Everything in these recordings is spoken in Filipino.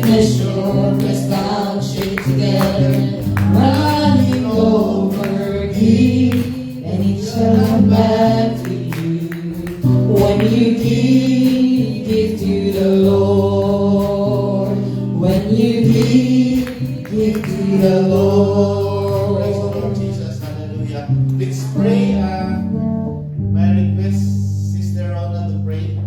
Press down, shake together, running over, give, and it shall come back to you. When you give to the Lord. When you give to the Lord. Praise the Lord Jesus, hallelujah. Let's pray. May request Sister Rona to pray.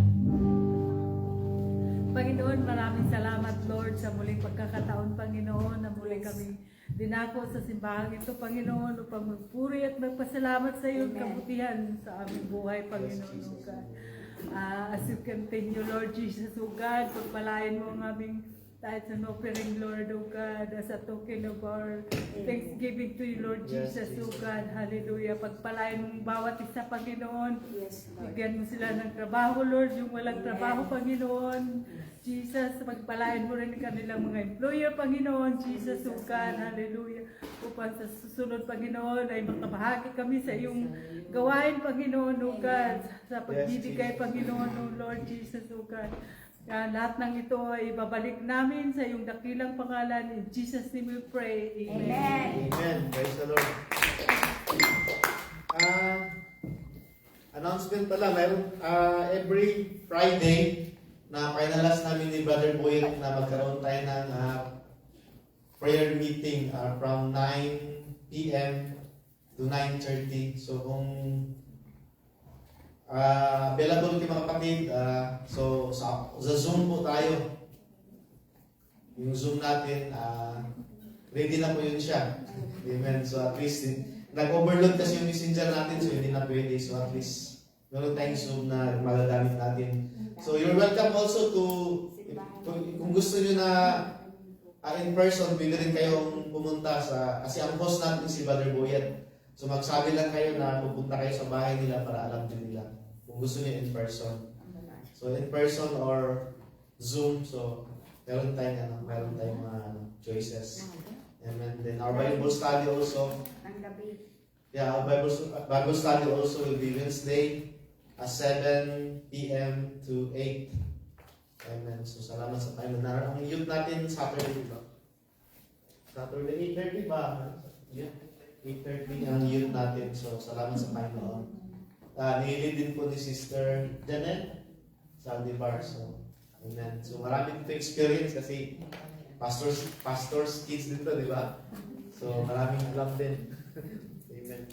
Panginoon, maraming salamat Lord sa muling pagkakataon, Panginoon, na muli kami dinako sa simbahan ito, Panginoon, upang magpuri at magpasalamat sa iyong kabutihan sa aming buhay, Panginoon, O God. As you continue, Lord Jesus, O God, pagpalain mo ang aming kahit sa offering, Lord, O God, as a token of our thanksgiving to you, Lord Jesus, O God, hallelujah. Pagpalain mong bawat isa, Panginoon. Bigyan mo sila ng trabaho, Lord, yung walang trabaho, Panginoon. Jesus, pagpalain mo rin ang kanilang mga employer, Panginoon. Jesus, O God, hallelujah. Upang sa susunod, Panginoon, ay makabahagi kami sa iyong gawain, Panginoon, O God. Sa pagbibigay, Panginoon, O Lord Jesus, O God. Lahat ng ito ay babalik namin sa iyong dakilang pangalan. In Jesus' name we pray. Amen. Amen. Praise the Lord. Announcement pala, mayroon every Friday na finalas namin ni Brother Boyd na magkaroon tayo ng prayer meeting from 9 p.m. to 9:30. So kung available kayo mga kapatid, so sa Zoom po tayo. Yung Zoom natin, ready na po yun siya. Amen. So at least, nag-overload kasi yung messenger natin, so hindi na pwede. So at least, meron tayong Zoom na magagamit natin. So you're welcome also to, kung gusto nyo na in person, pwede rin kayong pumunta kasi ang host natin si Brother Boyet. So magsabi lang kayo na pupunta kayo sa bahay nila para alam din nila kung gusto niyo in person. So in person or Zoom, so meron tayong mga choices. And then our Bible study also. Yeah, our Bible study also will be Wednesday at 7 p.m. to 8. Amen. So salamat sa time na ang youth natin Saturday, diba? Saturday 8:30 ba? Yeah. 8:30 ang youth natin. So, salamat sa Panginoon. Nilid din po ni Sister Janet sa Aldivar. So, amen. So, marami dito experience kasi pastors kids dito, di ba? So, maraming alam din. Amen.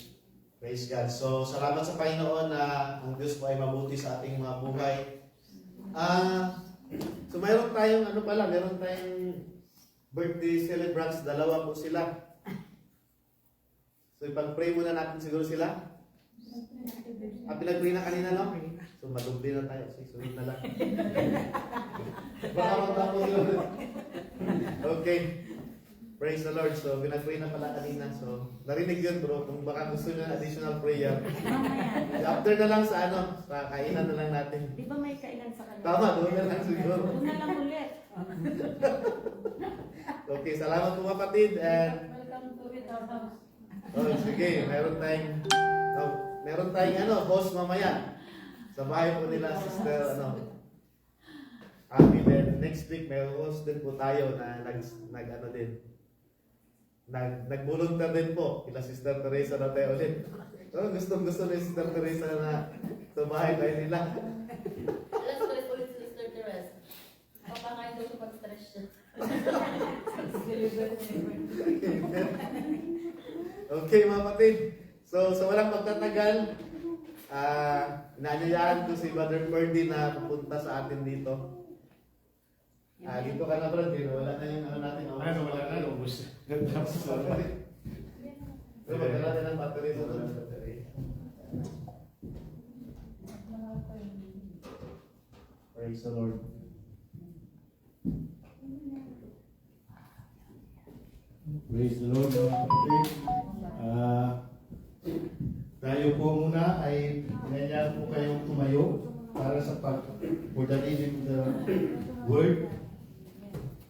Praise God. So, salamat sa Panginoon na ang Diyos po ay mabuti sa ating mga buhay. So, mayroon tayong, meron tayong birthday celebrants. Dalawa po sila. So, ipag-pray muna natin siguro sila. Pinag-pray na kanina, no? So, madubli na tayo. Sunod na lang. Baka magtapos yun. Okay. Praise the Lord. So, pinag-pray na pala kanina. So, narinig yun, bro. Kung baka gusto nyo additional prayer. After na lang sa kainan na lang natin. Di ba may kainan sa kanila? Tama, doon na lang siguro. Doon na lang ulit. Okay, salamat po kapatid. And Welcome to it, our house. sige, meron tayong host mamaya. Sa bahay po nila, Sister, Ami. Then next week, may host din po tayo na nag-volunteer din po. Kila Sister Teresa na tayo ulit. So, gusto ni Sister Teresa na sa bahay tayo nila. Let's ulit si Sister Teresa. Papakain daw siya pag-stress siya. Okay mga kapatid. So sa walang pagtatagal, inaanyayahan ko si Brother Ferdy na pupunta sa atin dito. Dito ka na, brother. Wala na yung natin. Wala na. Ubus. So magdala natin ang battery sa doon. Praise the Lord. Praise the Lord, mga kapatid. Tayo po muna ay inanyayahan po kayong tumayo para sa for the reading of the Word.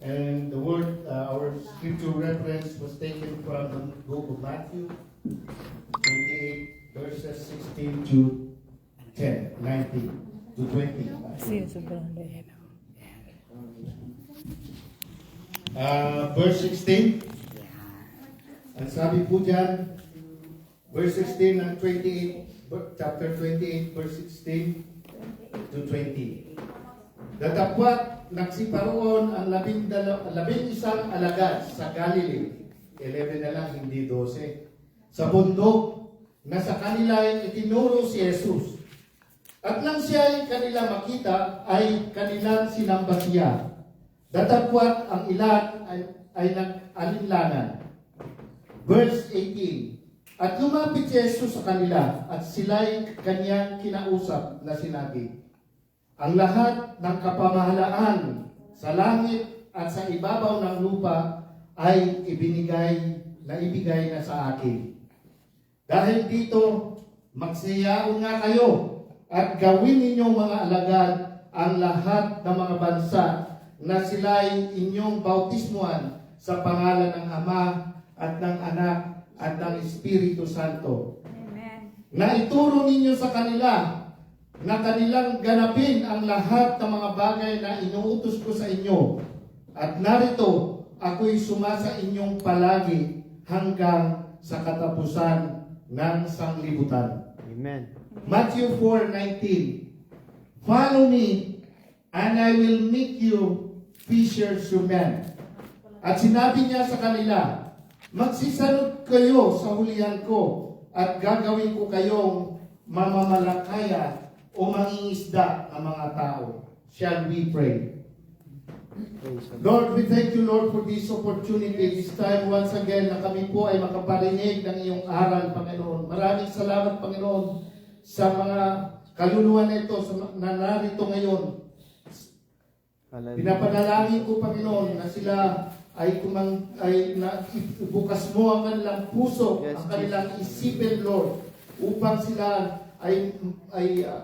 And the Word, our scripture reference was taken from the book of Matthew 28, verses 16 to 10, 19 to 20. verse 16. Ang sabi po dyan, verse 16 ng 28, chapter 28, verse 16 to 20. Datapwat nagsiparoon ang 11 alagad sa Galilee. 11 na lang, hindi 12. Sa bundok na sa kanila ay itinuro si Jesus. At nang siya ay kanila makita, ay kanilang sinamba siya. Datapwat ang ilan ay nag-alinlangan. Verse 18. At lumapit si Jesus sa kanila, at sila'y kanyang kinausap na sinabi, ang lahat ng kapamahalaan sa langit at sa ibabaw ng lupa ay ibigay na sa akin. Dahil dito, magsiyaon nga kayo at gawin ninyong mga alagad ang lahat ng mga bansa na sila'y inyong bautismuhan sa pangalan ng Ama at ng Anak at ng Espiritu Santo. Amen. Na ituro ninyo sa kanila na kanilang ganapin ang lahat ng mga bagay na inuutos ko sa inyo. At narito, ako'y sumasa inyong palagi hanggang sa katapusan ng sanglibutan. Amen. Matthew 4:19. Follow me, and I will make you fishers of men. At sinabi niya sa kanila, magsisalot kayo sa hulihan ko, at gagawin ko kayong mamamalakaya o mangingisda ng mga tao. Shall we pray? Lord, we thank you, Lord, for this opportunity, this time once again na kami po ay makaparinig ng iyong aral, Panginoon. Maraming salamat, Panginoon, sa mga kaluluwa na ito na narito ngayon. Pinapanalangin ko, Panginoon, na sila ay bukas mo ang kanilang puso, Yes, ang kanilang isipin, Lord, upang sila ay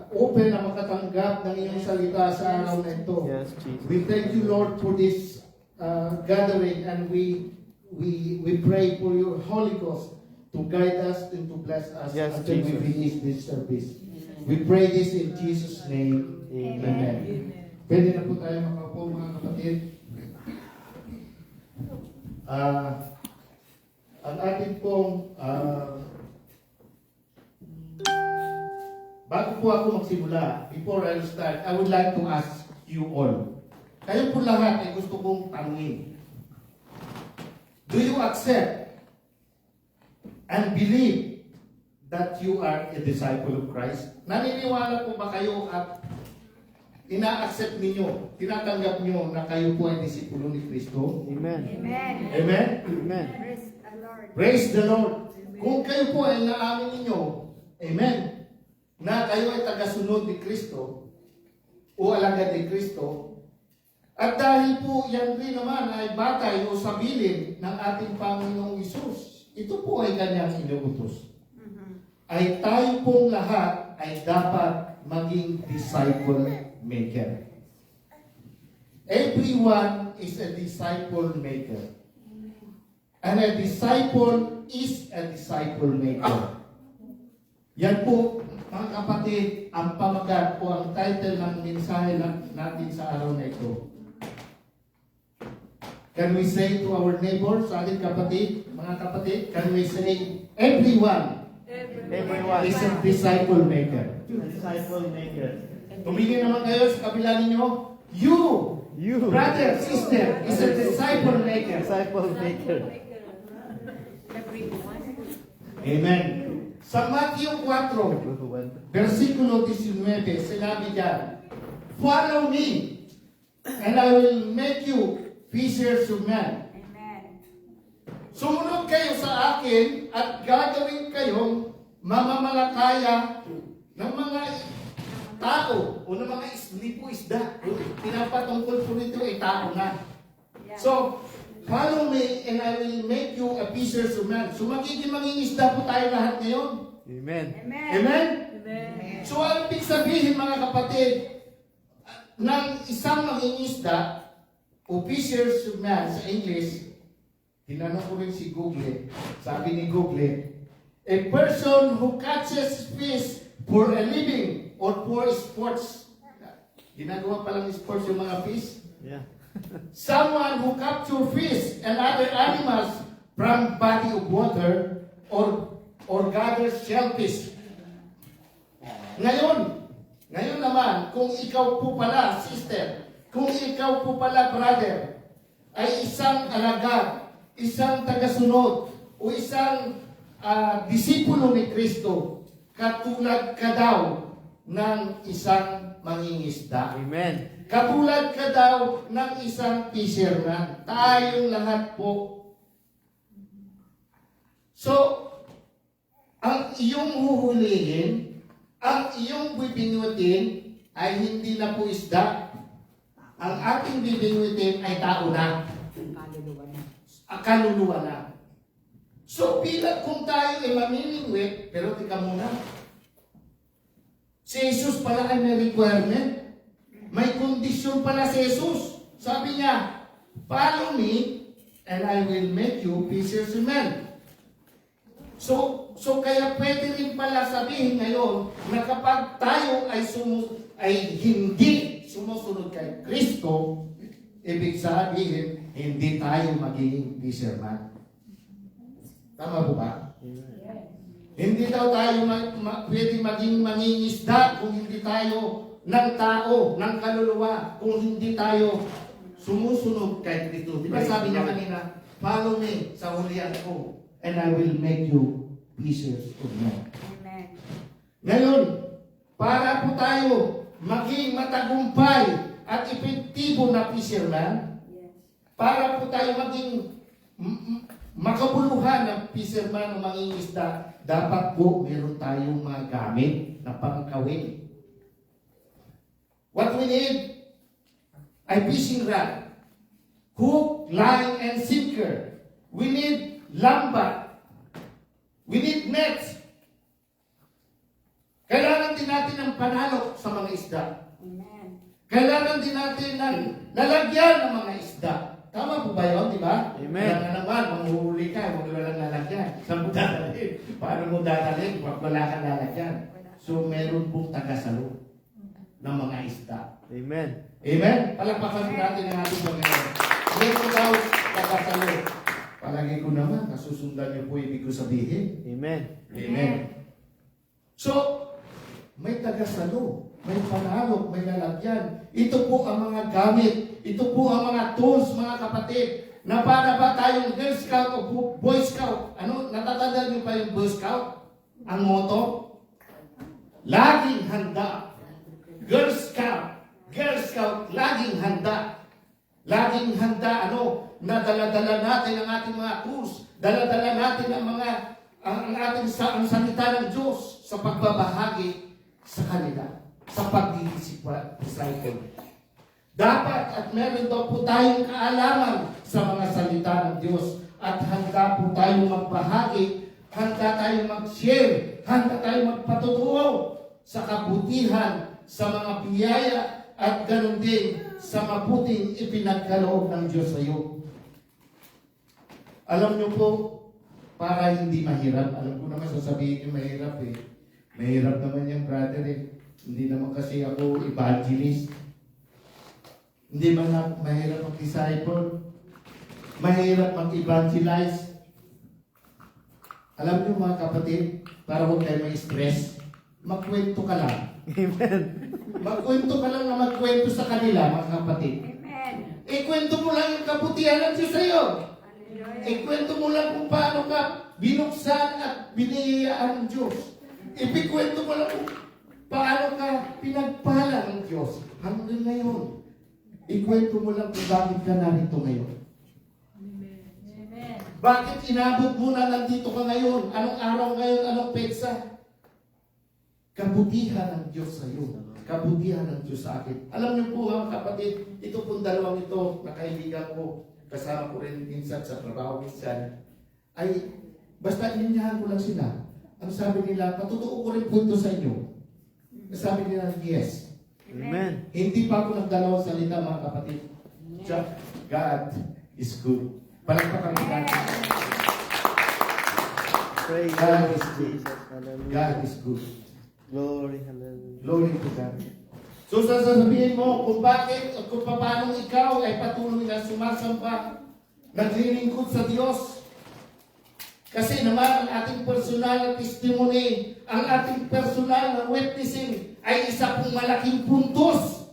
open na makatanggap ng iyong salita sa araw na ito. Yes, Jesus. We thank you, Lord, for this gathering, and we pray for your Holy Ghost to guide us and to bless us Yes, until we Jesus. finish this service. We pray this in Jesus' name. Amen. Amen. Pwede na po tayo makaupo, mga kapatid. Ang ating pong bago po ako magsimula, before I start, I would like to ask you all. Kayo po lahat ay gusto kong tanungin. Do you accept and believe that you are a disciple of Christ? Naniniwala po ba kayo at ina-accept ninyo, tinatanggap niyo na kayo po ay disipulo ni Kristo? Amen. Amen. Amen? Amen. Praise the Lord. Praise the Lord. Kung kayo po ay naamin ninyo, amen, na kayo ay tagasunod ni Kristo o alagad ni Kristo, at dahil po yan rin naman ay batay o sabilin ng ating Panginoong Isus, ito po ay kanyang inuutos. Ay tayo pong lahat ay dapat maging disciple maker. Everyone is a disciple maker. And a disciple is a disciple maker. Yan po, mga kapatid, ang pamagat o ang title ng mensahe natin sa araw na ito. Can we say to our neighbors, sa ating kapatid, mga kapatid, can we say, everyone Everyone. is a disciple maker. Disciple maker. Tumingin naman kayo sa kabila ninyo, you, You. brother, sister, is a disciple maker. Disciple maker. Amen. Sa Matthew 4, Everyone. versikulo 19, sinabi diyan, follow me, and I will make you fishers of men. Amen. Sumunod kayo sa akin at gagawin kayong mamamalakaya ng mga tao o ng mga isda. Pinapatungkol po nito ay tao na. So, follow me and I will make you a fishers of men. So, magiging mangingisda po tayo lahat ngayon. Amen. Amen. Amen? Amen. So, ang ibig sabihin, mga kapatid, ng isang mangingisda o fishers of men sa English, tinanong ko rin si Google, sabi ni Google, a person who catches fish for a living or for sports. Ginagawa pa lang sports yung mga fish. Yeah. Someone who capture fish and other animals from body of water or gather shellfish. Ngayon naman, kung ikaw po pala, sister, kung ikaw po pala, brother, ay isang alagad, isang tagasunod, o isang disipulo ni Kristo, katulad ka daw ng isang mangingisda. Amen. Katulad ka daw ng isang fisherman. Tayong lahat po. So, ang iyong huhulihin, ang iyong bibingwitin ay hindi na po isda. Ang ating bibingwitin ay tao na. Kaluluwa na. So, bilang kung tayo ay mamimingwit, pero tika muna, si Jesus pala ay may requirement. May kondisyon pala si Jesus. Sabi niya, follow me and I will make you fishers of men. So kaya pwede rin pala sabihin ngayon na kapag tayo ay hindi sumusunod kay Kristo, ibig sabihin, hindi tayo magiging fisherman. Tama po ba? Hindi daw tayo pwede maging mangingisda kung hindi tayo ng tao, ng kaluluwa, kung hindi tayo sumusunod kay Kristo. Di ba sabi niya kanina, follow me sa hulihan ko, and I will make you fishers of men. Amen. Ngayon, para po tayo maging matagumpay at epektibo na fisherman, Yes. para po tayo maging makabuluhan ng fisherman o mangingisda, dapat po meron tayong mga gamit na pangkawin. What we need ay fishing rod, hook, line, and sinker. We need lambat. We need nets. Kailangan din natin ng panalok sa mga isda. Amen. Kailangan din natin ng lalagyan ng mga isda. Tama po ba yun, di ba? Amen. Kaya nga naman, manguhuli ka, huwag walang lalagyan. Saan mo dadalhin? Paano mo dadalhin? Wala kang lalagyan. So, meron pong tagasalo ng mga isda. Amen. Amen? Palakpakan natin ang ating Panginoon. Meron daw tagasalo. Palagi ko naman, nasusundan niyo po ibig ko sabihin. Amen. Amen. So, may tagasalo, may panalok, may lalagyan. Ito po ang mga gamit. Ito po ang mga tools, mga kapatid, na para ba tayong Girl Scout o Boy Scout? Ano? Natatandaan niyo pa yung Boy Scout? Ang motto? Laging handa. Girl Scout, laging handa. Laging handa, na dala-dala natin ang ating mga tools, dala-dala natin ang ating ang salita ng Diyos sa pagbabahagi sa kanila, sa pag-disciple. Dapat at meron daw po tayong kaalaman sa mga salita ng Diyos at handa po tayong magbahagi, handa tayong mag-share, handa tayong magpatuturo sa kabutihan, sa mga biyaya at ganoon din sa mabuting ipinagkaloob ng Diyos sa iyo. Alam niyo po, para hindi mahirap, alam ko naman sasabihin niyo mahirap eh. Mahirap naman yung brother eh. Hindi naman kasi ako evangelist. Hindi man mahirap mag-disciple. Mahirap mag-evangelize. Alam niyo mga kapatid, para huwag kayo may stress, magkwento ka lang. Amen. Magkwento ka lang na magkwento sa kanila, mga kapatid. Amen. Ikwento mo lang yung kabutihan ng Diyos sa iyo. Hallelujah. Ikwento mo lang kung paano ka binuksan at biniyayaan ng Diyos. Ipikwento mo lang kung paano ka pinagpala ng Diyos. Hanggang ngayon. Ikwento mo lang kung bakit ka narito ngayon. Amen. Bakit inabot mo na nandito ka ngayon? Anong araw ngayon? Anong petsa? Kabutihan ng Diyos sa iyo. Kabutihan ng Diyos sa akin. Alam niyo po mga kapatid, ito pong dalawang ito na kaibigan ko, kasama ko rin minsan sa trabaho minsan, ay basta ininyahan ko lang sila. Ang sabi nila, patutuo ko rin po ito sa inyo. Sabi nila, yes. Amen. Hindi pa ako nagdalawang salita mga kapatid. God is good. Palagpakan natin. Praise God God. is good. Jesus. Hallelujah. God is good. Glory. Hallelujah. Glory to God. So sasabihin mo kung bakit o kung paano ikaw ay patuloy na sumasamba, naglilingkod sa Diyos. Kasi naman ang ating personal na testimony, ang ating personal na witnessing ay isa pong malaking puntos.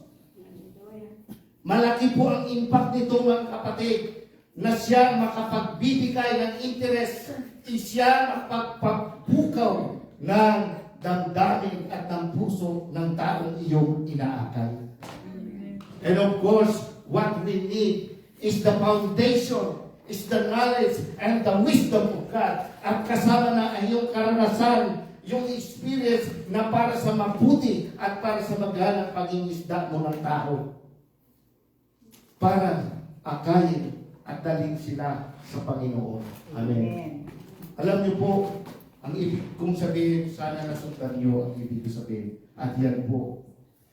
Malaki po ang impact nito mga kapatid, na siya makapagbibigay ng interest, siya makapagpukaw ng damdamin at ng puso ng taong iyong inaakay. And of course, what we need is the foundation, is the knowledge and the wisdom of God. At kasama na ang iyong karanasan, yung experience na para sa mabuti at para sa maghanang pangingisda mo ng tao. Para akayin at dalhin sila sa Panginoon. Amen. Alam niyo po, ang ibig kong sabihin, sana nasundan niyo ang ibig ko sabihin. At yan po,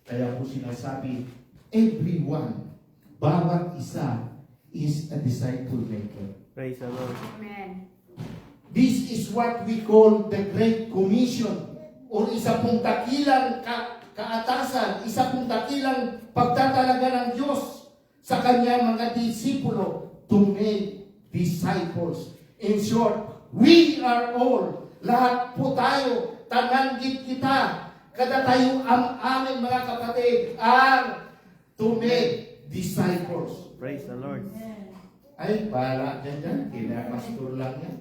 kaya po sinasabi, everyone, bawat isa, is a disciple maker. Praise the Lord. Amen. This is what we call the Great Commission, o isa pong dakilang kaatasan, isa pong dakilang pagtatalaga ng Diyos sa kanyang mga disipulo to make disciples. In short, we are all, lahat po tayo, tananggit kita, kada tayo ang aming mga kapatid, ang to make disciples. Praise the Lord. Ay, bahala dyan. Kila pastor lang yan.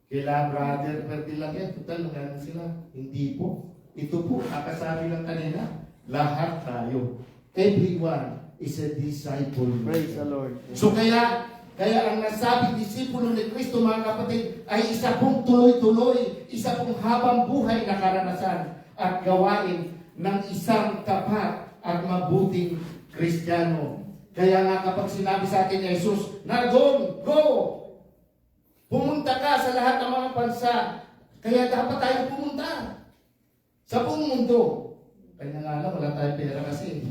Kila brother Perdi lang yan. Total, lang sila. Hindi po. Ito po, nakasabi lang kanina, lahat tayo. Everyone is a disciple. Praise the Lord. So kaya ang nasabing disipulo ni Kristo, mga kapatid, ay isa pong tuloy-tuloy, isa pong habang buhay na karanasan at gawain ng isang tapat at mabuting Kristiyano. Kaya nga kapag sinabi sa atin ni Jesus, Nargon, go! Pumunta ka sa lahat ng mga bansa. Kaya dapat tayo pumunta sa buong mundo. Kaya nga lang, wala tayong pera kasi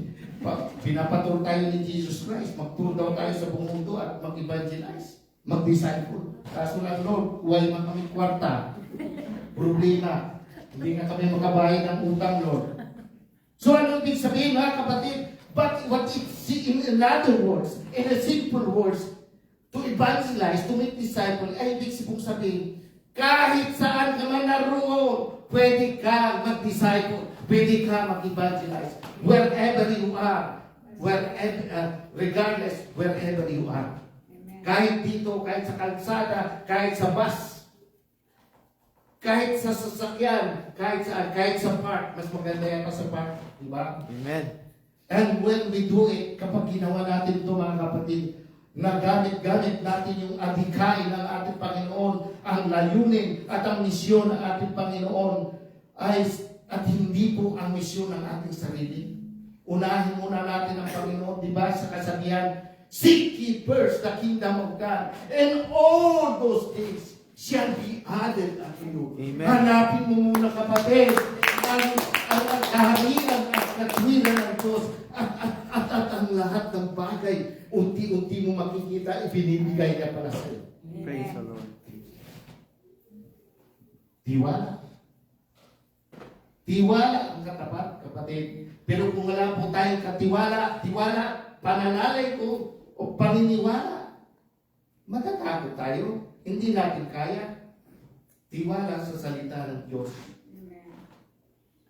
pinapatur tayo ni Jesus Christ. Mag-tour daw tayo sa buong mundo at mag-evangelize, mag-disciple. Kaso lang, Lord, huwag man kami kwarta. Problema. Hindi nga kami makabayad ng utang, Lord. So ano ibig sabihin, mga kapatid? But what in other words, in a simple words, to evangelize, to make disciples, ay ibig sabihin, kahit saan ka man naroon, pwede ka mag-disciple, pwede ka mag-evangelize, wherever you are, regardless, wherever you are. Kahit dito, kahit sa kalsada, kahit sa bus, kahit sa sasakyan, kahit sa park, mas maganda yan pa sa park, di ba? Amen. And when we do it, kapag ginawa natin ito, mga kapatid, na gamit natin yung adhikain ng ating Panginoon, ang layunin at ang misyon ng ating Panginoon, at hindi po ang misyon ng ating sarili. Unahin muna natin ang Panginoon, di ba, sa kasabihan, seek ye first the kingdom of God, and all those things shall be added unto you. Amen. Hanapin mo muna, kapatid, ang kaharian at katwiran ng Diyos at ang lahat ng bagay, unti-unti mo makikita, ibinibigay niya para sa iyo. Praise the Lord. Tiwala. Tiwala ang katapat, kapatid. Pero kung wala po tayong katiwala, pananalay ko o paniniwala, matatakot tayo. Hindi natin kaya. Tiwala sa salita ng Diyos.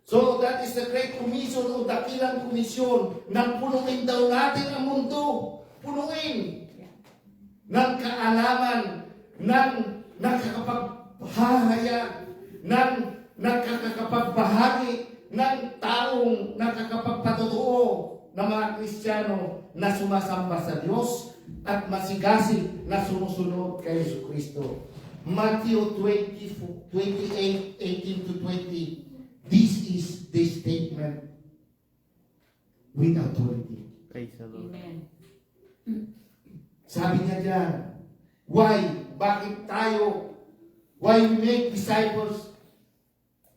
So that is the Great Commission o dakilang komisyon nang punuin daw natin ang mundo. Punuin ng kaalaman, ng nakakapaghahayag, ng nakakapagbahagi ng taong nakakapagpatotoo ng mga Kristiyano na sumasamba sa Diyos at masigasig na sumusunod kay Jesucristo. Matthew 28:18 to 20. This is the statement with authority. Praise the Lord. Amen. Sabi niya dyan, why? Bakit tayo? Why we make disciples?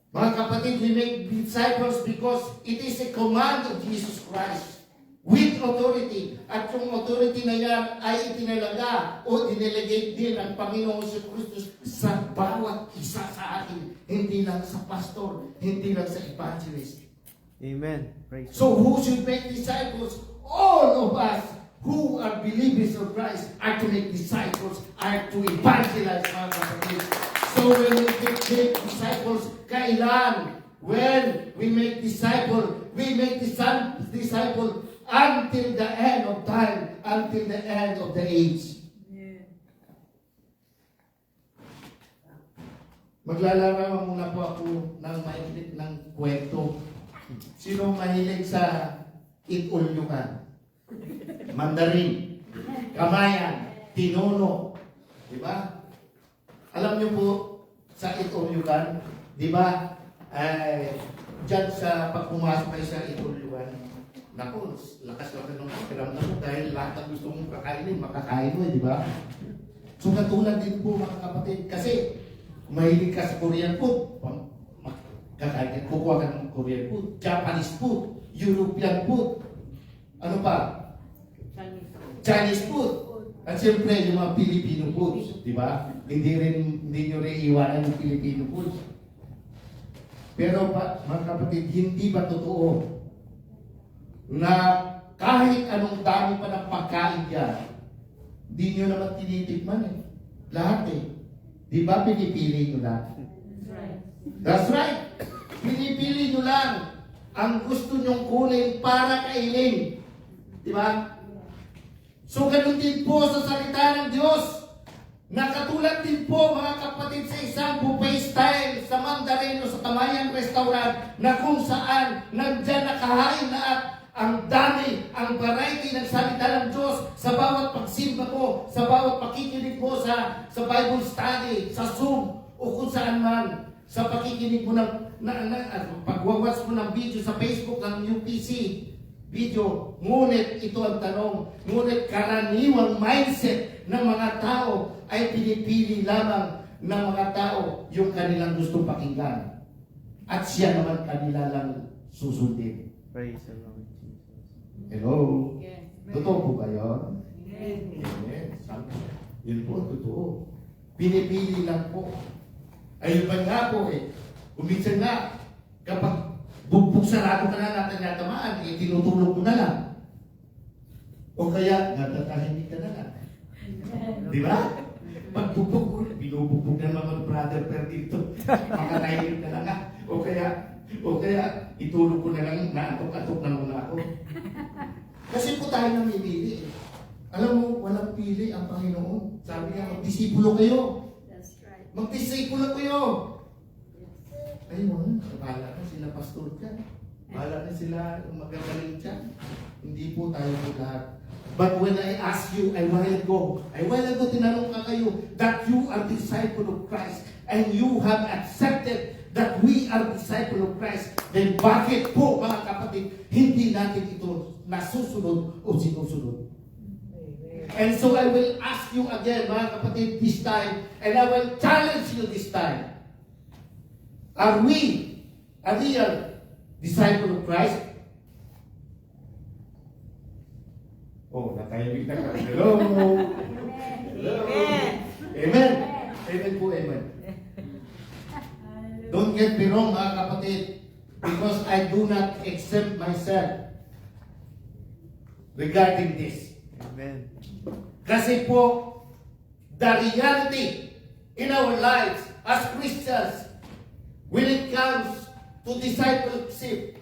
Mga kapatid, we make disciples because it is a command of Jesus Christ with authority. At yung authority na yan ay itinalaga o dinelegate din ng Panginoong Jesucristo sa bawat isa sa atin. Hindi lang sa pastor, hindi lang sa evangelist. Amen. Praise So who should make disciples? All of us who are believers of Christ are to make disciples, are to evangelize, mga kapatid. So when we make disciples, kailan? When we make disciple until the end of time, until the end of the age. Yeah. Maglalarawan muna po ako ng maiklit ng kwento. Sino mahilig sa it-all-you-can? Mandarin, Kamayan, Tinono. Di ba? Alam niyo po, sa it-all-you-can, di ba, dyan sa pag pumasok kayo sa it-all-you-can, naku, lakas-lakas ng pakiramdam mo dahil lahat ng gusto mong kakainin, makakain mo, di ba? So katulad din po mga kapatid, kasi mahilig ka sa Korean food, kakain, kukuha ka ng Korean food, Japanese food, European food, ano pa? Chinese food. At siyempre, yung mga Filipino foods, di ba? Hindi nyo rin iwanan yung Filipino foods. Pero mga kapatid, hindi ba totoo na kahit anong dami pa ng pagkain dyan, hindi nyo naman tinitikman eh. Lahat eh. Di ba pinipili nyo lang? That's right. Pinipili nyo lang ang gusto nyong kunin para kainin. Di ba? So ganun din po sa salita ng Diyos. Nakatulad din po mga kapatid sa isang buffet style sa Mandarin o sa Kamayan restaurant na kung saan nandyan nakahain na at ang dami, ang variety ng salita ng Diyos sa bawat pagsimba mo, sa bawat pakikinig mo sa Bible study, sa Zoom o kung saan man, sa pakikinig mo ng pagwawatch mo ng video sa Facebook ng UPC video. Ngunit ito ang tanong, ngunit karaniwang mindset ng mga tao ay pinipili lamang ng mga tao yung kanilang gustong pakinggan. At siya naman kanila lang susundin. Praise the Lord Jesus. Hello? Totoo po ba yun? Amen. Yun po, totoo. Pinipili lang po. Ayun ba nga po eh. Kuminsan nga, kapag bugbog-sarado ka na natin natamaan, tinutulog mo na lang. O kaya, natatahimik ka na lang. Di ba? Pag bugbog mo, binubugbog na mga brother per dito. Makatahimik ka na nga. O kaya, itulog ko na lang, naatok-atok na muna ako. Kasi po tayo namimili. Alam mo, walang pili ang Panginoon. Sabi niya, magdisipulo kayo. That's right. Magdisipulo kayo. Ay, wala. Bahala na sila pastor dyan. Bahala na sila magagaling dyan. Hindi po tayo po lahat. But when I ask you, a while ago, tinanong ka kayo that you are disciple of Christ and you have accepted that we are disciple of Christ, then bakit po mga kapatid, hindi natin ito nasusunod o sinusunod? And so I will ask you again, mga kapatid, this time, and I will challenge you this time. Are we a real disciple of Christ? Oh, nakayabig na ka. Hello? Hello? Amen. Amen po, amen. Don't get me wrong, mga kapatid, because I do not exempt myself regarding this. Amen. Kasi po, the reality in our lives as Christians, when it comes to discipleship,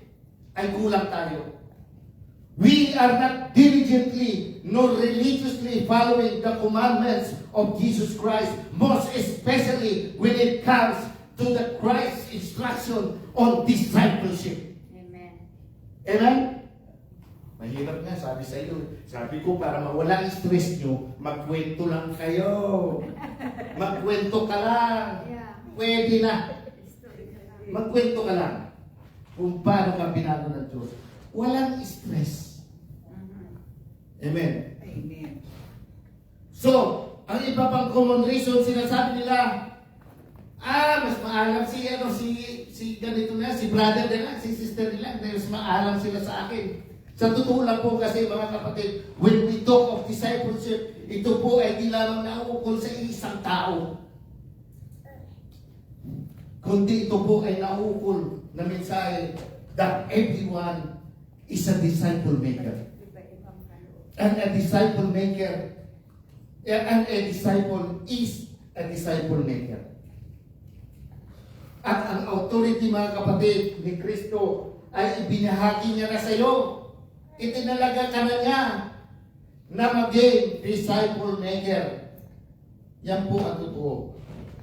ay kulang tayo. We are not diligently nor religiously following the commandments of Jesus Christ, most especially when it comes to the Christ's instruction on discipleship. Amen. Amen? Mahirap nga, sabi sa iyo. Sabi ko, para mawala ang stress nyo, magkwento lang kayo. Magkwento ka lang. Yeah. Pwede na. Historical. Magkwento ka lang kung paano ka binago ng Diyos. Walang stress. Amen. Amen. So, ang iba pang common reason, sinasabi nila, mas maalam si ganito na, si brother nila, si sister nila, mas maalam sila sa akin. Sa totoo lang po kasi mga kapatid, when we talk of discipleship, ito po ay di lamang nauukol sa isang tao. Kundi ito po ay nauukol na mensahe that everyone is a disciple maker. And a disciple maker, and a disciple is a disciple maker. At ang authority, mga kapatid, ni Kristo ay ibinahagi niya na sa iyo. Itinalaga ka na niya na maging disciple maker. Yan po ang totoo.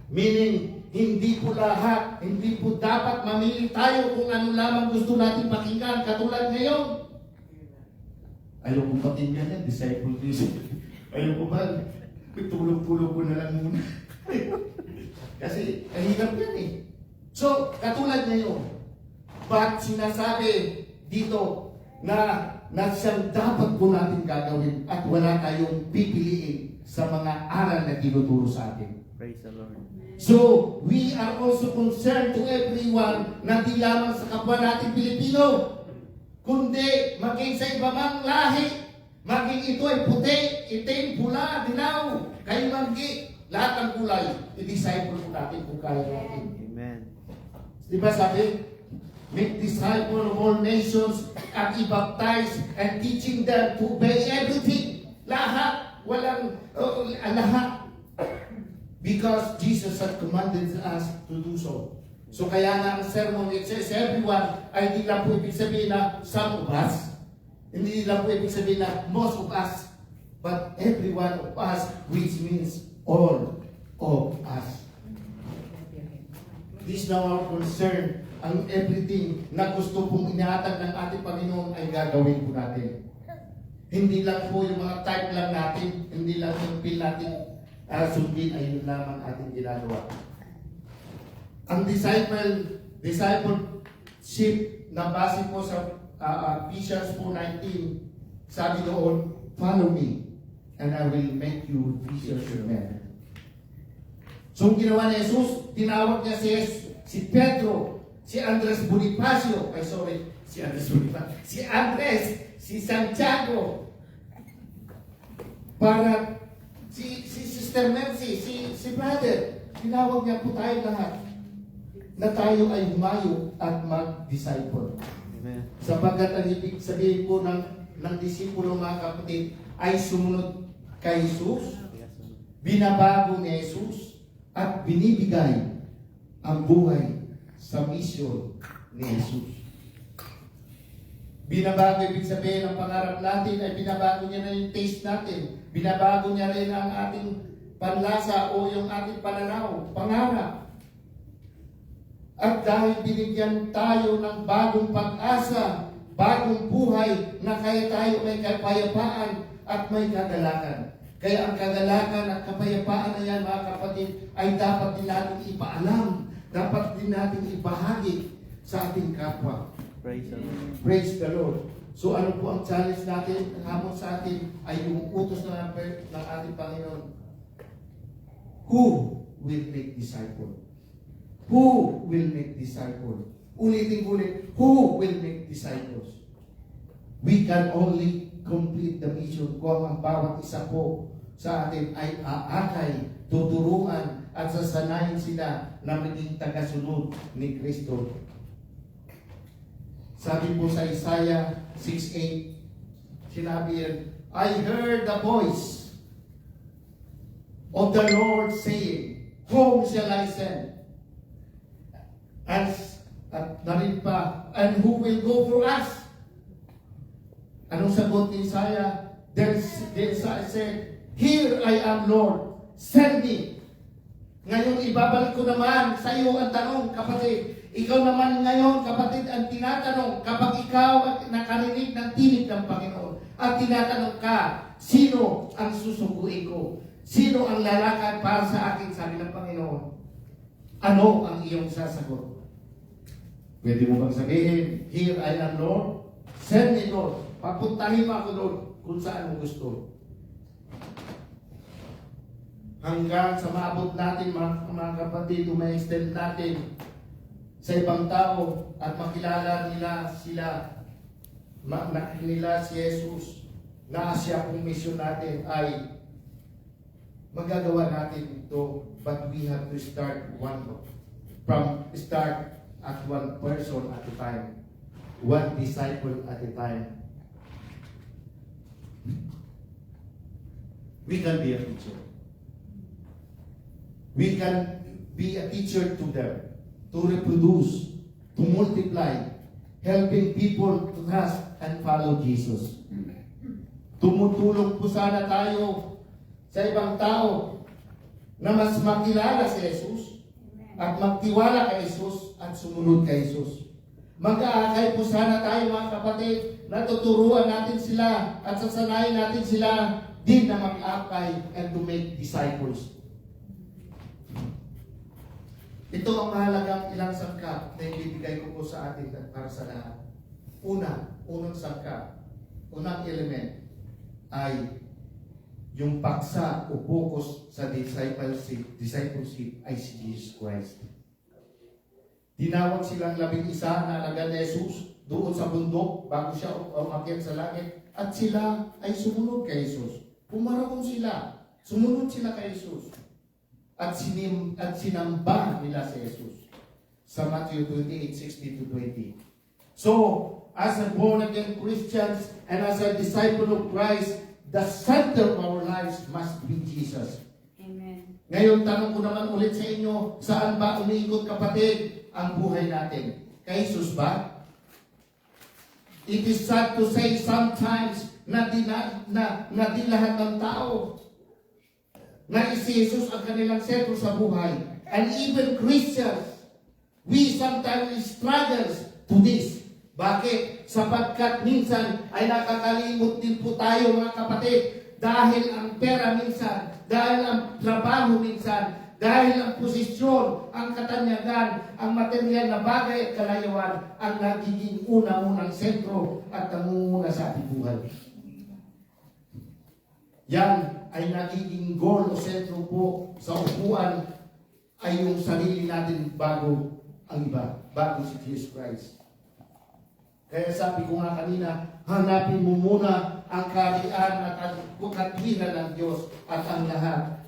Meaning, hindi po lahat, hindi po dapat mamili tayo kung ano lamang gusto natin pakinggan. Katulad ngayon, ayaw ko patin yan, disciple this. Ayaw ko ba, tulog-tulog ko na lang muna. Kasi, kahirap yan eh. So, katulad ngayon, ba't sinasabi dito na siyang dapat po natin gagawin at wala tayong pipiliin sa mga aral na tinuturo sa atin. Praise the Lord. So, we are also concerned to everyone na di lamang sa kapwa natin Pilipino, kundi maging sa iba mang lahi, maging ito ay puti, itim, pula, dilaw, kaimanggi, lahat ng kulay, i-disciple po natin kung kaya natin. Amen. Di ba sabi? Make disciple of all nations at i-baptize and teaching them to obey everything. Lahat. Walang, lahat. Because Jesus had commanded us to do so. So kaya nga ang sermon, it says everyone, ay hindi lang po ibig sabihin na some of us. Hindi lang po ibig sabihin na most of us. But every one of us, which means all of us. This now our concern, ang everything na gusto pong inihatag ng ating Panginoon ay gagawin po natin. Hindi lang po yung mga type lang natin, hindi lang yung feel natin sundin ay yun lamang ating ginagawa. Ang discipleship na base po sa Ephesians 4:19, sabi doon, follow me and I will make you fishers of men. So, ginawa ni Jesus, tinawag niya si Pedro, si Andres Bonifacio, si Santiago, para si Sister Mercy, si Brother, tinawag niya po tayo lahat na tayo ay humayo at mag-disciple. Amen. Sapagkat ang ibig sabihin po ng disipulo, mga kapatid, ay sumunod kay Jesus, Yes, Lord. binabago ni Jesus, at binibigay ang buhay sa misyon ni Jesus. Binabago, ibig sabihin, ang pangarap natin ay binabago niya na yung taste natin. Binabago niya rin ang ating panlasa o yung ating pananaw, pangarap. At dahil binigyan tayo ng bagong pag-asa, bagong buhay, na kaya tayo may kapayapaan at may kagalakan. Kaya ang kagalakan at kapayapaan na yan, mga kapatid, ay dapat din natin ipaalam, dapat din natin ibahagi sa ating kapwa. Praise the Lord. Praise the Lord. So ano po ang challenge natin, ang hamon sa atin, ay yung utos ng ating Panginoon. Who will make disciple? Who will make disciple? Ulitin-ulit, who will make disciples? We can only complete the mission kung ang bawat isa po sa atin ay aakay, tuturuan at sasanayin sila na maging tagasunod ni Kristo. Sabi po sa Isaiah 6:8, sinabi yan, I heard the voice of the Lord saying, whom shall I send? At narin pa, and who will go for us? Anong sagot ni Isaiah? Then Isaiah said, here I am, Lord, send me. Ngayon, ibabalik ko naman sa iyo ang tanong, kapatid. Ikaw naman ngayon, kapatid, ang tinatanong, kapag ikaw at nakarinig ng tinig ng Panginoon, at tinatanong ka, sino ang susuguin ko? Sino ang lalakad para sa akin, sabi ng Panginoon? Ano ang iyong sasagot? Pwede mo bang sabihin, here I am, Lord, send me, Lord. Papuntahin mo ako doon kung saan mo gusto. Hanggang sa maabot natin, mga kapatid, ma-extend natin sa ibang tao at makilala nila sila, nila si Jesus, na siya kung mission natin ay magagawa natin ito, but we have to start at one person at a time. one disciple at a time. We can be a teacher. We can be a teacher to them, to reproduce, to multiply, helping people to trust and follow Jesus. Tumutulong po sana tayo sa ibang tao na mas makilala si Jesus at magtiwala kay Jesus at sumunod kay Jesus. Mag-aakay po sana tayo mga kapatid na tuturuan natin sila at sasanayin natin sila din na mag-aakay and to make disciples. Ito ang mahalagang ilang sangkap na ibibigay ko po sa atin at para sa lahat. Unang sangkap, unang element ay yung paksa o focus sa discipleship ay si Jesus Christ. Tinawag silang 11 na alagad ni Jesus doon sa bundok bago siya umakyat sa langit at sila ay sumunod kay Jesus. Pumarahon sila, sumunod sila kay Jesus at sinamba nila si Jesus sa Matthew 28:16-20. So, as a born-again Christians and as a disciple of Christ, the center of our lives must be Jesus. Amen. Ngayon, tanong ko naman ulit sa inyo, saan ba umiikot kapatid ang buhay natin? Kay Jesus ba? It is sad to say sometimes na di lahat ng tao na si Jesus ang kanilang sentro sa buhay. And even Christians, we sometimes struggle to this. Bakit? Sapagkat minsan ay nakakalimot din po tayo mga kapatid dahil ang pera minsan, dahil ang trabaho minsan, dahil ang posisyon, ang katanyagan, ang material na bagay at kalayawan ang nagiging unang sentro at namumuna sa ating buhay. Yan ay nagiging goal o sentro po sa upuan ay yung sarili natin bago ang iba, bago si Jesus Christ. Kaya sabi ko nga kanina, hanapin mo muna ang kaharian at ang katwiran ng Diyos at ang lahat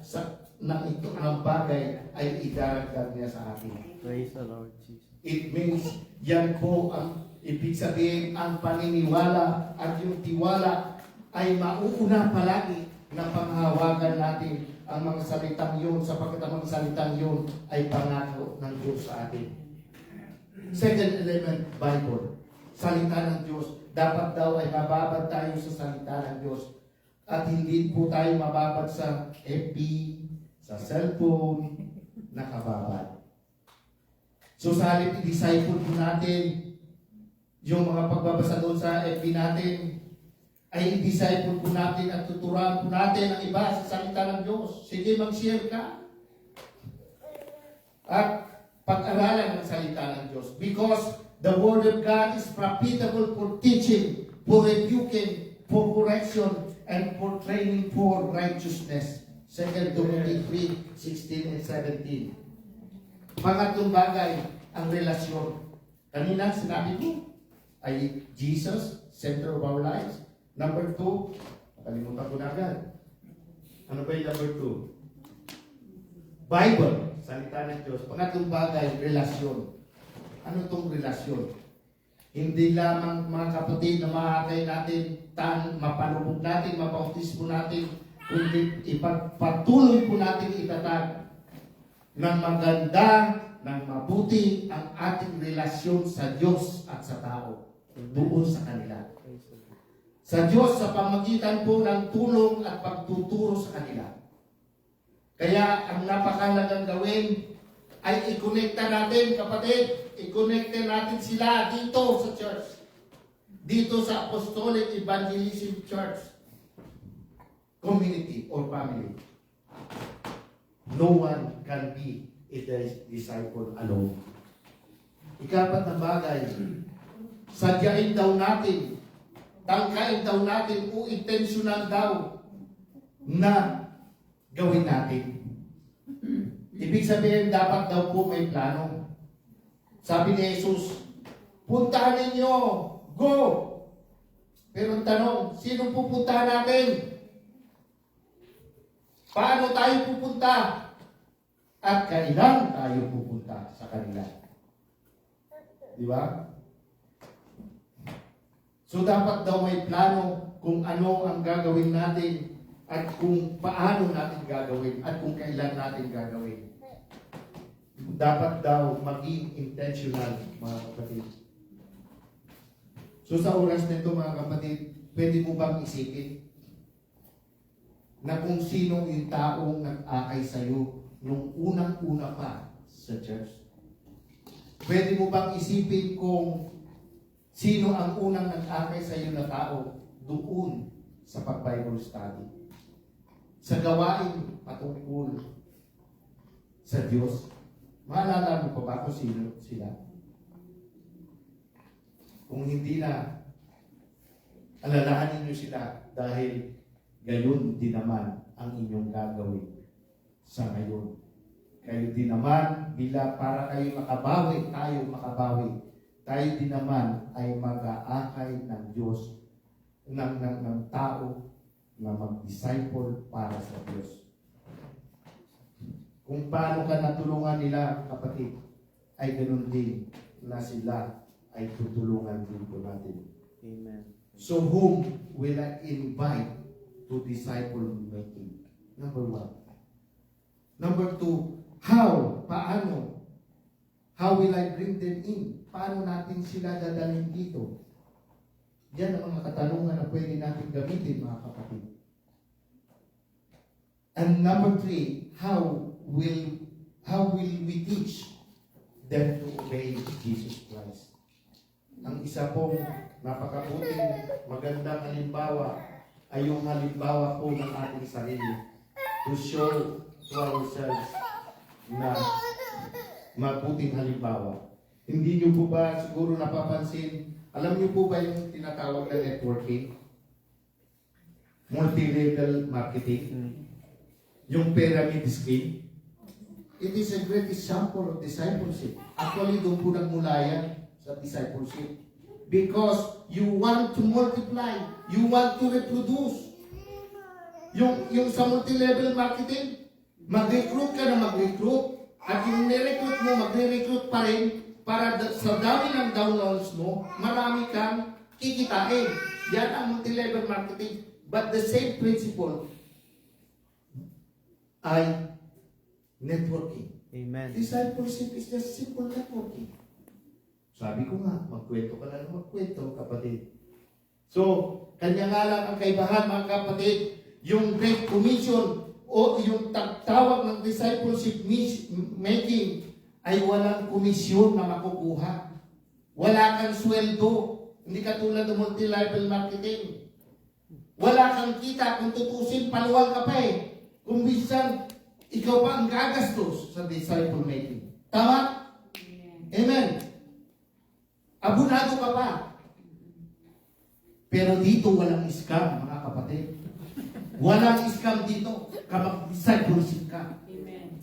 ng ito ng bagay ay idaragdag niya sa atin. Praise the Lord Jesus. It means yan po ang ibig sabihin ang paniniwala at yung tiwala ay mauuna palagi na panghawagan natin ang mga salitang yun sapagkat ang mga salitang yun ay pangako ng Diyos sa atin. Second element, Bible. Salita ng Diyos. Dapat daw ay mababad tayo sa salita ng Diyos. At hindi po tayo mababad sa FB, sa cellphone, nakababad. So sa halip i-disciple po natin yung mga pagbabasa doon sa FB natin, ay i-disciple po natin at tuturuan po natin ang iba sa salita ng Diyos. Sige, mag-share ka. At pag-aralan ng salita ng Diyos. Because the Word of God is profitable for teaching, for rebuking, for correction, and for training for righteousness. 2 Timothy 3:16 and 17. Pangatlong bagay, ang relasyon. Kanina sinabi ko, ay Jesus, center of our lives. Number 2, kalimutan ko na agad. Ano ba yung number 2? Bible, salita ng Diyos. Pangatlong bagay, relasyon. Ano itong relasyon? Hindi lamang mga kapatid na makakay natin, mapalubog natin, mapautismo natin, kundi ipagpatuloy po natin itatag ng maganda, ng mabuti ang ating relasyon sa Diyos at sa tao. Doon sa kanila. Sa Diyos sa pamagitan po ng tulong at pagtuturo sa kanila. Kaya ang napakahalagang gawin ay i-connecta natin, kapatid. I-connecta natin sila dito sa church. Dito sa Apostolic Evangelism Church community or family. No one can be a disciple alone. Ikapat na bagay, sadyain daw natin, tangkain daw natin o intentional daw na gawin natin. Ibig sabihin, dapat daw po may plano. Sabi ni Jesus, puntahan ninyo, go! Pero ang tanong, sino pupuntahan natin? Paano tayo pupunta? At kailan tayo pupunta sa kanila? Di ba? So dapat daw may plano kung ano ang gagawin natin at kung paano natin gagawin at kung kailan natin gagawin. Dapat daw maging intentional, mga kapatid. So sa oras nito, mga kapatid, pwede mo bang isipin na kung sino yung taong nag-akay sa'yo nung unang-una pa sa church? Pwede mo bang isipin kung sino ang unang nag-akay sa'yo na tao doon sa pag-Bible study? Sa gawain patungkol sa Diyos? Maalala mo pa ba kung sino sila? Kung hindi na, alalahanin niyo sila dahil gayon din naman ang inyong gagawin sa ngayon. Kayo din naman, bila para kayo makabawi, tayo makabawi, tayo din naman ay mag-aakay ng Diyos, ng tao na mag-disciple para sa Diyos. Kung paano ka natulungan nila, kapatid, ay ganoon din na sila ay tutulungan din po natin. Amen. So whom will I invite to disciple making? Number 1. Number 2, how? Paano? How will I bring them in? Paano natin sila dadalhin dito? Yan ang mga katanungan na pwede natin gamitin, mga kapatid. And number 3, how will we teach them to obey Jesus Christ? Ang isa pong napakabuting magandang halimbawa ay yung halimbawa po ng ating sarili to show to ourselves na mabuting halimbawa. Hindi nyo po ba siguro napapansin, alam nyo po ba yung tinatawag na networking? Multi-level marketing? Yung pyramid scheme? It is a great example of discipleship. Actually, doon po nagmula yan sa discipleship. Because you want to multiply, you want to reproduce. Yung sa multi-level marketing, mag-recruit ka na mag-recruit, at yung nire-recruit mo, magre-recruit pa rin para sa dami ng downloads mo, marami kang kikitain. Yan ang multi-level marketing. But the same principle ay networking. Amen. Discipleship is just simple networking. Sabi ko nga, magkwento ka na ng magkwento, kapatid. So, kanya nga lang ang kaibahan, mga kapatid, yung Great Commission o yung tawag ng discipleship making ay walang komisyon na makukuha. Wala kang sweldo. Hindi katulad ng multi-level marketing. Wala kang kita. Kung tutusin, paluwal ka pa eh. Kung minsan, ikaw pa ang gagastos sa disciple making. Tama? Amen. Abunado ka pa. Pero dito walang scam, mga kapatid. Walang scam dito. Kapag-discipleship ka. Amen.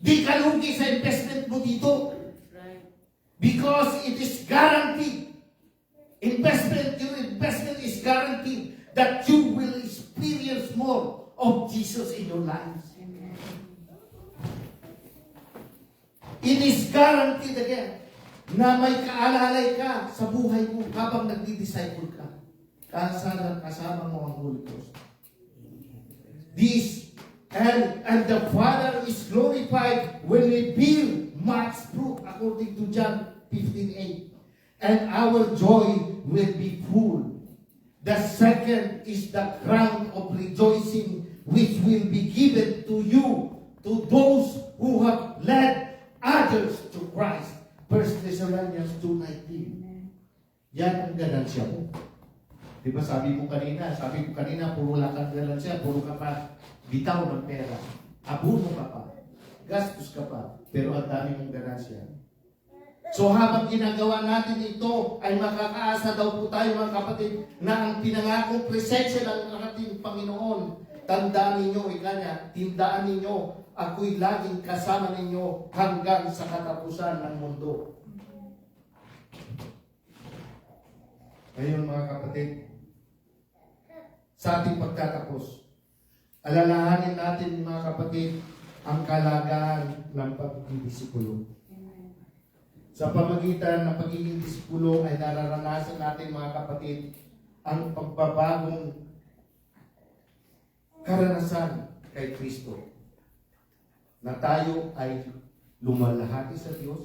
Di ka lugi sa investment mo dito. Because it is guaranteed. Your investment is guaranteed that you will experience more of Jesus in your lives. It is guaranteed again na may kaalalay ka sa buhay mo habang nagdi-disciple ka. Kasama mo ang Holy Ghost. This and the Father is glorified when we bear much fruit, according to John 15:8. And our joy will be full. The second is the crown of rejoicing which will be given to you, to those who have led others to Christ. 1 Thessalonians 2:19. Yan ang ganansya mo. Diba sabi ko kanina, puro lang kang ganansya, puro ka pa bitaw ng pera. Abuno ka pa. Gastos ka pa. Pero ang dami mong ganansya. So habang ginagawa natin ito, ay makakaasa daw po tayo, mga kapatid, na ang pinangakong presensya ng ating Panginoon, tandaan ninyo, ikanya, tindaan ninyo, ako'y laging kasama ninyo hanggang sa katapusan ng mundo. Ngayon, mga kapatid, sa ating pagtatapos, alalahanin natin, mga kapatid, ang kalagahan ng pagdidisipulo. Sa pamagitan ng pagiging disipulo ay nararanasan natin mga kapatid ang pagbabagong karanasan kay Kristo na tayo ay lumalahati sa Diyos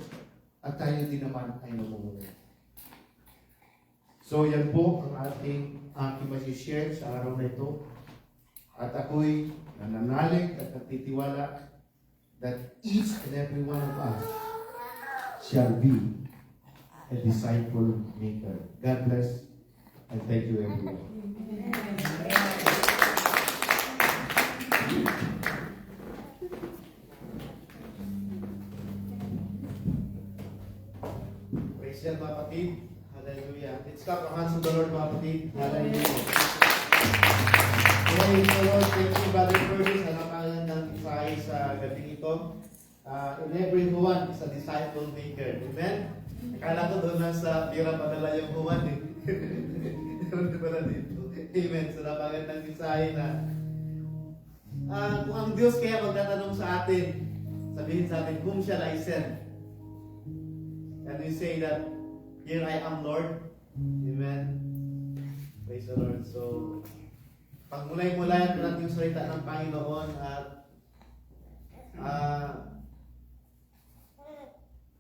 at tayo din naman ay namumuno. So yan po ang aking masishare sa araw na ito. At ako'y nananalig at natitiwala that each and every one of us shall be a disciple maker. God bless and thank you everyone. Praise God, mga kapatid. Hallelujah. Let's clap our hands to the Lord, mga kapatid. Hallelujah. Praise the Lord. Thank you, Brother Curtis. Alam ka ng mensahe sa gabi ito. In everyone is a disciple maker. Amen? Akala ko doon lang sa pira padala yung huwan eh. Meron pala dito. Amen. So napagandang mensahe na kung ang Diyos kaya magtatanong sa atin, sabihin sa atin, whom shall I send? And we say that, here I am, Lord. Amen. Praise the Lord. So, pagmulay-mulayan natin yung salita ng Panginoon at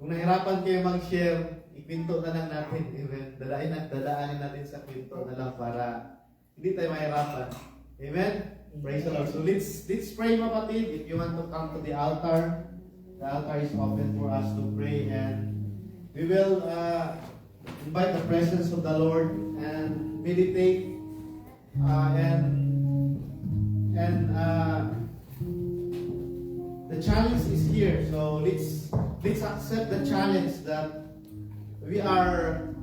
kung nahirapan kayo mag-share, ikwento na lang natin. Amen. Dadaanin natin sa kwento na lang para hindi tayo mahirapan. Amen. Praise the Lord. So let's pray, mga kapatid. If you want to come to the altar is open for us to pray, and we will invite the presence of the Lord and meditate and the challenge is here. So let's accept the challenge that we are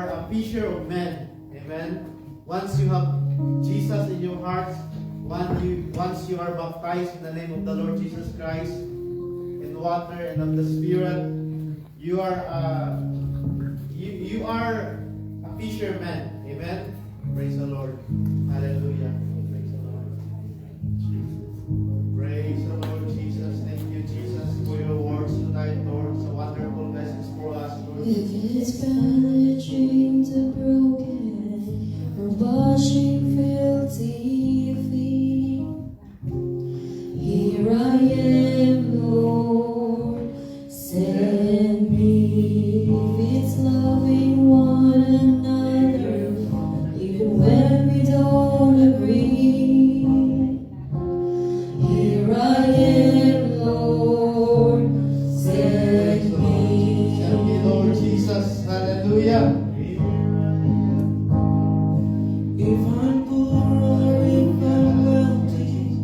a fisher of men. Amen. Once you have Jesus in your heart, once you are baptized in the name of the Lord Jesus Christ in water and of the Spirit, you are a fisherman. Amen. Praise the Lord. Hallelujah. Praise the Lord. Praise the Lord Jesus. Thank you, Jesus, for your words tonight, Lord. So wonderful message for us, Lord. With his banner chains are broken, or washing filthy feet. Here I am, Lord, send me. If it's loving one another, even when we don't agree. Here I am, Lord, send me. Send me, Lord Jesus. Hallelujah. If I'm poor or if I'm wealthy,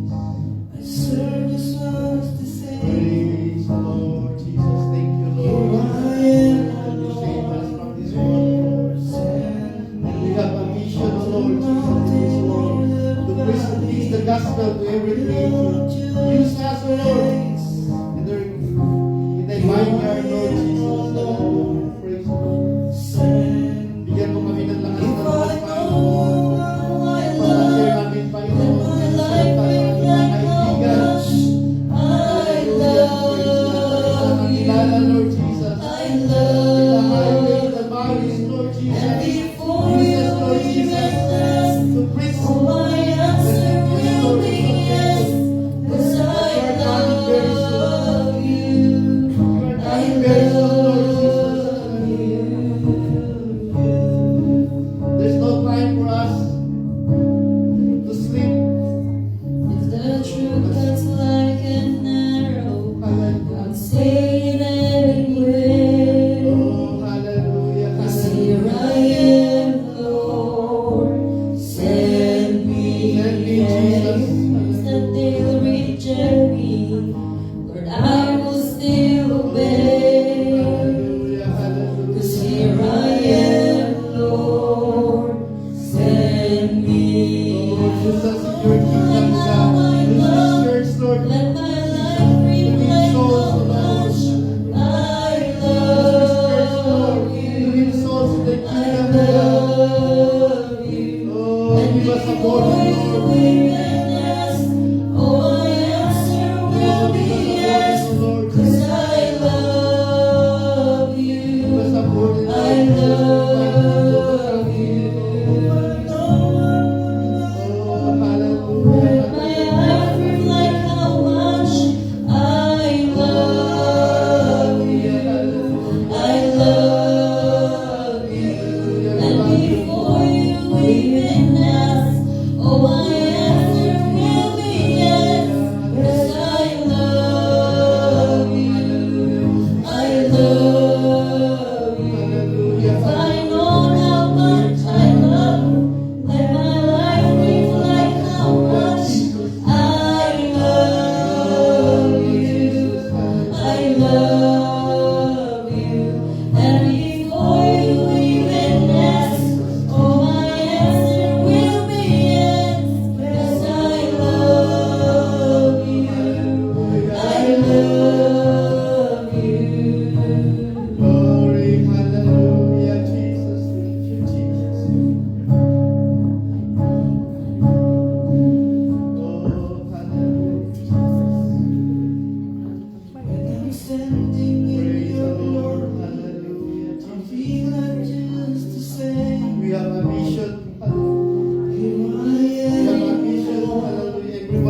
my service was the same. Praise the Lord Jesus. Thank you, Lord. Here I am, You save us from this world, Lord. And we have a mission, Lord Jesus, in this world, to preach the gospel to every creature. Use us, Lord, in thy vineyard, Lord Jesus. Hallelujah. Praise the Lord. Bigyan mo kami ng lakas ng Lord, Panginoon. Pag-share namin, Panginoon, sa salita ng aming mga kaibigan. Hallelujah. Praise God. Nakakilala, Lord Jesus. In the highways, the byways, Lord Jesus. Use us, Lord Jesus, to preach the story of faith. You are coming very soon. You are coming very soon, Lord Jesus. There's no time for us to sleep. If the truth cuts like an arrow, Hallelujah. I'm saying anyway. Oh, hallelujah. Cause here I am, Lord, send me. Send me, Jesus. That they'll reject me, Lord, I will still obey. Hallelujah. Hallelujah. Cause here I am, Lord, send me. Lord, use us in your kingdom, God. Use this church, Lord. Let my life reflect how much I love To you. win souls in the I kingdom, God. love you. Oh, give us a burden, Lord. Oh, my answer will be yes, Lord. 'cause I love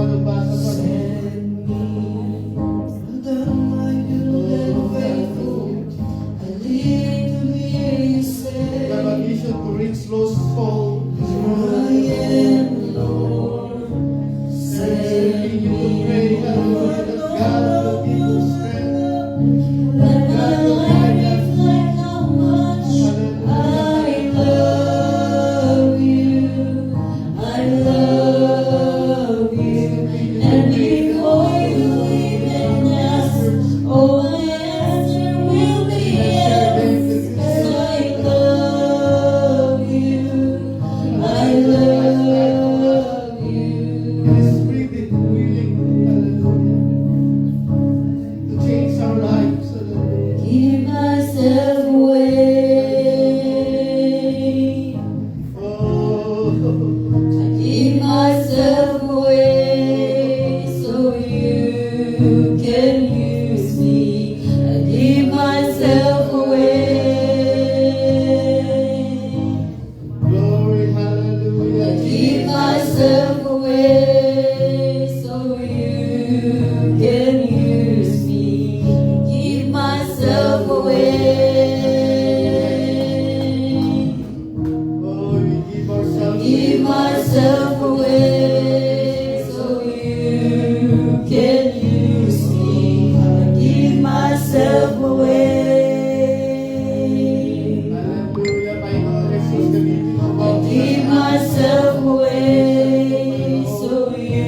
manubasa pa rin. Send me, well done, my good and faithful. I live to hear you We say, have a mission to reach lost souls. here I am, Lord. Send You would pray, me, hallelujah, that God will give us strength. let my life reflect how much I love you. I love you. And before you even ask, oh, my answer will be yes. 'Cause I love you. I love you. It is really willing, hallelujah, to change our lives. Hallelujah. Give myself away. Oh, I give myself away so you can use me. I give myself away. glory, I hallelujah. give myself away so you can use me. Give myself away. Oh, we give ourselves. Give myself away so you can use me. I give myself away. Hallelujah, Panginoon Jesus, gamitin mo I po. give myself away so you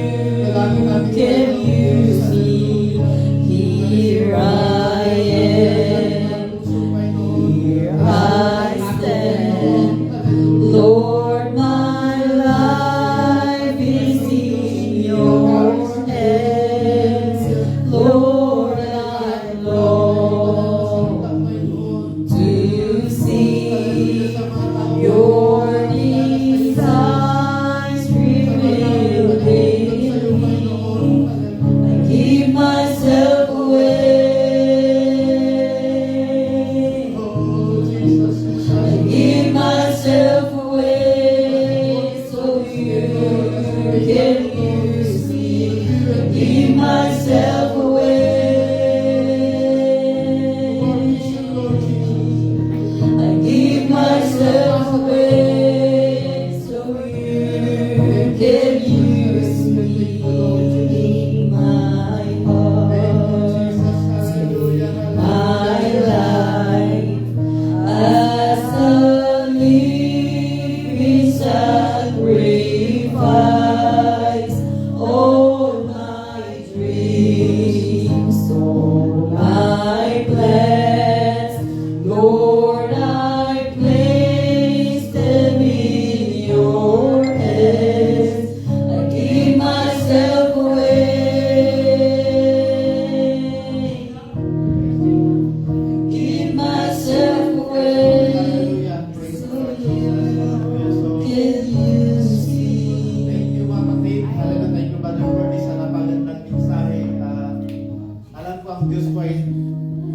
can use me. Here I am, here I stand. Lord, my life is in your hands. Lord, I long to see your designs revealed in me. I give myself away. I give myself away so you can use me. I give myself away. I give myself away so you can use me in my heart, my life as a living sacrifice. All my dreams, all my plans, Lord, I place them in your hands. I give myself away. Give myself away so you can use me. Thank you mga kapatid. Hallelujah. Thank you Brother Ferdy sa napagandang mensahe. Alam ko ang Diyos po ay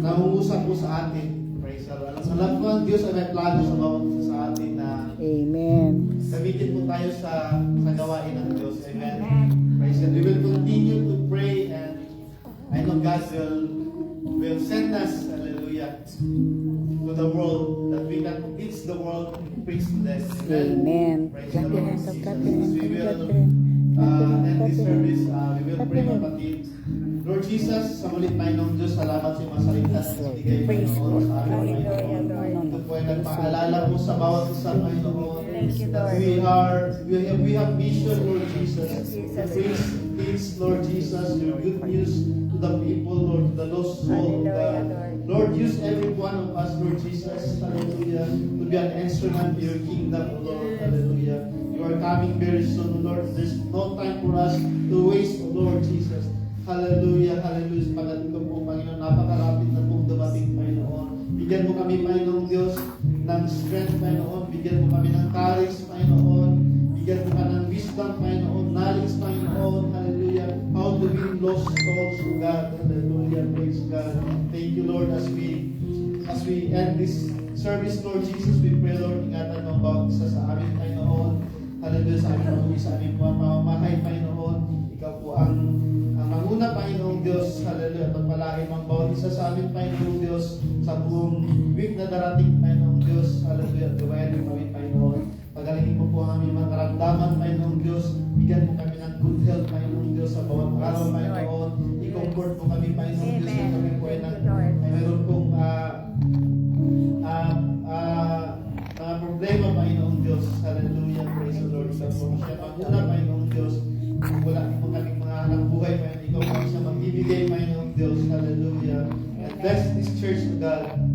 nangungusap po sa atin. Praise the Lord. Alam ko ang Diyos ay may plano sa bawat isa sa atin na Amen. gamitin po tayo sa gawain ng Diyos. Amen. Praise God. We will continue to pray and I know God will send us, hallelujah, to the world that we can teach the world and preach to them. Amen. Praise Clap the your Lord hands up, Jesus. clap your hands, We clap will your hands. end this service. We will pray kapatid. Lord Jesus, sa mulit Panginoong Diyos, salamat sa mga salita na ibigay Praise Panginoon Lord. sa amin, Hallelujah, Panginoon. Lord. Ito po ay nagpaalala po sa bawat isa, Panginoon. Thank you, That Lord. we have mission, Lord Jesus. To preach, teach, Lord Jesus, your good news to the people, Lord, to the lost soul. Hallelujah, Lord. Lord, use every one of us, Lord Jesus, hallelujah, to be an instrument to your kingdom, Lord, hallelujah. You are coming very soon, Lord. There's no time for us to waste, Lord Jesus. Hallelujah, hallelujah. Pagkat ito po, Panginoon, napakarapit na pong dumating, Panginoon. Bigyan mo kami, Panginoong Diyos, ng strength, Panginoon. Bigyan mo kami ng courage, Panginoon. Bigyan mo ka ng wisdom, Panginoon. Knowledge, Panginoon. Hallelujah. How to win lost souls to God. Hallelujah. Praise God. Thank you, Lord, as we end this service, Lord Jesus, we pray, Lord, ingatan mo bawat isa sa amin, Panginoon. Hallelujah, sa aming pamumuhay, sa aming pamamahay, Panginoon. Ikaw po sa amin, Panginoong Diyos, sa buong week na darating, Panginoong Diyos. Hallelujah. Gawain mo kami, Panginoon. Pagalingin mo po ang aming mga karamdaman, Panginoong Diyos. Bigyan mo kami ng good health, Panginoong Diyos, sa bawat araw, Panginoon. I-comfort mo kami, Panginoong Diyos, na kami po ay mayroon pong mga problema, Panginoong Diyos. Hallelujah. Praise the Lord. Ikaw po siya panguna, Panginoong Diyos. Kung wala mo kaming mga anak buhay, Panginoon, ikaw po siya magbibigay, Panginoong Diyos. Hallelujah. And bless this church, O God.